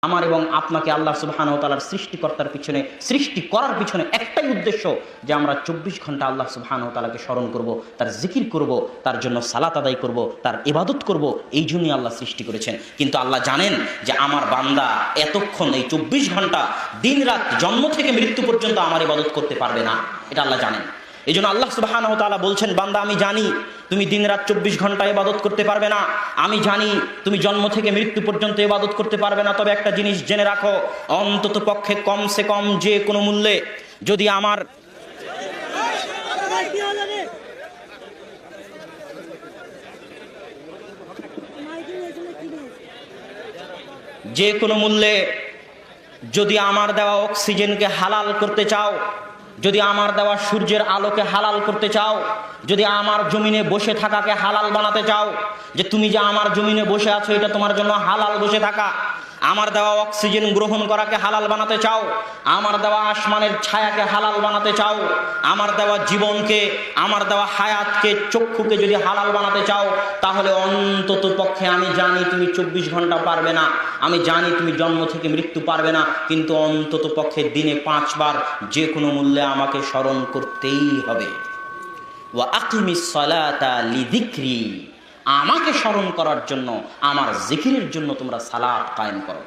আমার এবং আপনাকে আল্লাহ সুবহানাহু ওয়া তাআলার সৃষ্টিকর্তার পিছনে, সৃষ্টি করার পিছনে একটাই উদ্দেশ্য যে আমরা 24 ঘন্টা আল্লাহ সুবহানাহু ওয়া তাআলাকে স্মরণ করব, তার জিকির করব, তার জন্য সালাত আদায় করব, তার ইবাদত করব। এই জন্যই আল্লাহ সৃষ্টি করেছেন। কিন্তু আল্লাহ জানেন যে আমার বান্দা এতক্ষণ এই 24 ঘন্টা দিন রাত জন্ম থেকে মৃত্যু পর্যন্ত আমার ইবাদত করতে পারবে না, এটা আল্লাহ জানেন। এই জন্য আল্লাহ সুবহানাহু ওয়া তাআলা বলছেন, বান্দা আমি জানি তুমি দিন রাত 24 ঘন্টা ইবাদত করতে পারবে না, আমি জানি তুমি জন্ম থেকে মৃত্যু পর্যন্ত ইবাদত করতে পারবে না। তবে একটা জিনিস জেনে রাখো, অন্তত পক্ষে কমসে কম যে কোনো মূল্যে যদি আমার যে কোনো মূল্যে যদি আমার দেওয়া অক্সিজেনকে হালাল করতে চাও, যদি আমার দেওয়া সূর্যের আলোকে হালাল করতে চাও, যদি আমার জমিনে বসে থাকাকে হালাল বানাতে চাও, যে তুমি যে আমার জমিনে বসে আছো এটা তোমার জন্য হালাল বসে থাকা, আমার দেওয়া অক্সিজেন গ্রহণ করাকে হালাল বানাতে চাও, আমার দেওয়া আসমানের ছায়াকে হালাল বানাতে চাও, আমার দেওয়া জীবনকে, আমার দেওয়া হায়াতকে, চক্ষুকে যদি হালাল বানাতে চাও, তাহলে অন্তত পক্ষে আমি জানি তুমি 24 ঘন্টা পারবে না, আমি জানি তুমি জন্ম থেকে মৃত্যু পারবে না, কিন্তু অন্তত পক্ষে দিনে 5 বার যে কোনো মূল্যে আমাকে স্মরণ করতেই হবে। ওয়া আকিমিস সালাতা লিযিকরি, আমাকে স্মরণ করার জন্য, আমার জিকিরের জন্য তোমরা সালাত কায়েম করো।